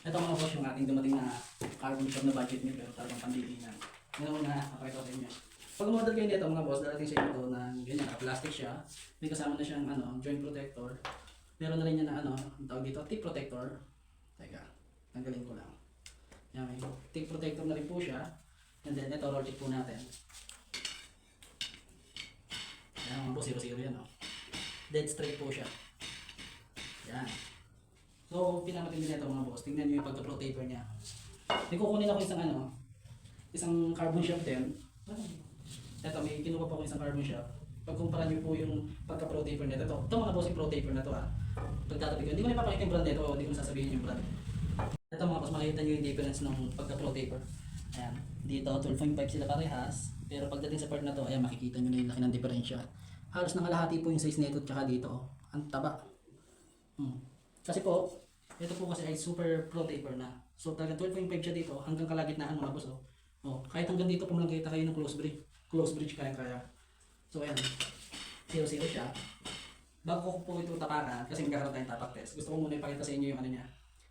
Ito mga boss yung ating dumating na carbon shop na budget nyo pero talagang pandidinan. Ngayon na nakakita ko sa inyo. Pag umorder kayo nito mga boss, darating sa inyo ito ng ganyan, plastic siya. May kasama na siyang joint protector. Meron na rin yan na ang tawag dito, tip protector. Teka, tanggalin ko lang. Yan, may tip protector na rin po siya. And then ito, roll check po natin. Yan mga boss, 0-0 yan Dead straight po siya. Yan. So, pinamatindi nito mga boss. Tingnan nyo yung pagka-pro taper niya. May kukunin ako isang carbon shaft din. Ito, may kinuha pa ako isang carbon shaft. Pagkumpara nyo po yung pagka-pro taper nito. Ito mga boss, yung pro taper na to Pagtatabi ko. Hindi ko na ipapakita yung brand nito o hindi ko sasabihin yung brand. Ito mga boss, makikita nyo yung difference ng pagka-pro taper. Ayan. Dito, 12.5 sila parehas. Pero pagdating sa part na to, ayan, makikita nyo na yung laki ng diferensya. Halos nangalahati po yung size nito tsaka dito. Ang taba. Kasi po, ito po kasi ay super pro taper na. So talagang 12.5 siya dito hanggang kalagitnaan mga boss. Kahit hanggang dito po lang kita kayo ng close bridge. Close bridge kaya. So ayan, 0-0 siya. Bago ko po ito tapakan, kasi magkakaroon tayong tapak test. Gusto ko muna ipakita sa inyo yung niya.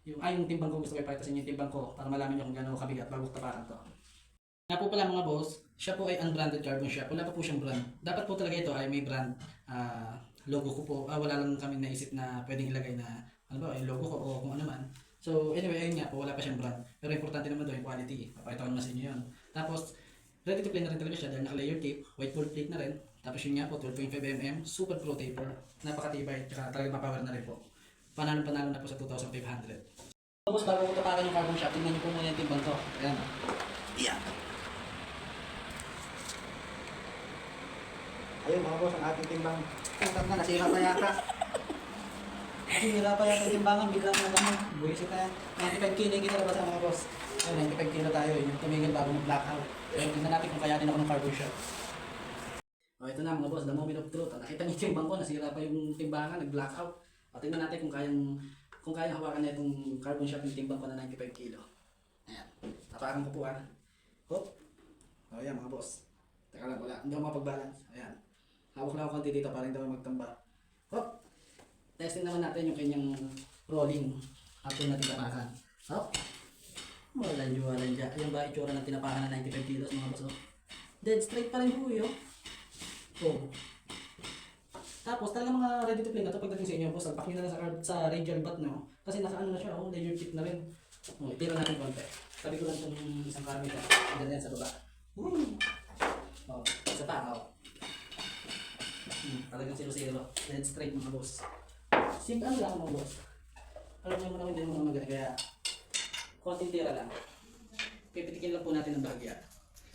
Yung timbang ko, gusto ko ipakita sa inyo yung timbang ko para malaman nyo kung gaano kabigat bago ko tapakan to. Nga po pala mga boss, siya po ay unbranded carbon shop. Wala pa po siyang brand. Dapat po talaga ito ay may brand. Logo ko po, wala lang kami naisip na pwedeng ilagay na yung logo ko o kung ano man. So anyway, ayun nga po, wala pa siyang brand. Pero importante naman doon yung quality. Papakita ko naman sa inyo yun. Tapos, ready to play na rin talaga siya dahil naka-layer tape, white gold plate na rin. Tapos yun nga po, 12.5mm, super pro taper. Napakatibay, tsaka talagang mapower na rin po. Panalo na po sa 2,500. Tapos bago ko tapakan yung carbon shop, tingnan niyo po muna yung timbang ko. Ayan. Yeah. Ayun mga boss, ang ating timbang. Putang na, nasira pa yata. Nasira pa yata yung timbangan, biglang na naman. Buwisit na yan. 95 kilo yung kita sa mga boss. Ayun, 95 kilo tayo, yung tumigil bago mag-blackout. Pero tingnan natin kung kayanin ako ng carbon shop. Ito na mga boss, the moment of truth. Nakita niyo yung timbang ko, nasira pa yung timbangan, nag-blackout. Tingnan natin kung kayang hawakan na itong carbon shop yung timbang ko na 95 kilo. Ayan, tapakan ko po Hop. Ayan mga boss. Teka lang, wala. Hindi ako mapag-balance. Ayan. Hawak lang ako konti dito para hindi ako magtamba. Hop! Testing naman natin yung kanyang rolling after natin tapakan. Hop! Walang dyan. Ayan ba itsura ng tinapakan na 95 kilos mga boss? Dead straight pa rin po yun. Tapos talaga mga ready to play na ito pagdating sa inyo boss. Alpak nyo na lang sa radial bat no. Kasi nasa na siya, layer tip na rin. Itira natin konti. Sabi ko lang itong isang karami ka. Ganyan sa baba. Isa pa, talagang 0-0. Dead straight mga boss. Simple lang mga boss. Alam niyo naman hindi naman maganda kaya konting tira lang. Pipitikin lang po natin ng bahagya.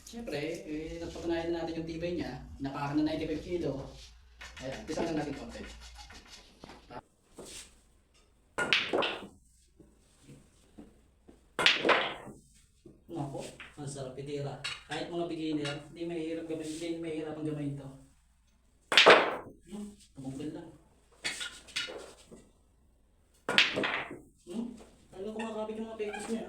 Siyempre, nagpatunayan na natin yung tibay niya. Napakan na 95 kilo. Ayan, pisang lang natin konti. Naku, ang sarap itira. Kahit mga beginner, hindi mahihirap ang gamayin ito. Tumungkol lang. Talagang kumakapit yung mga pekos niya.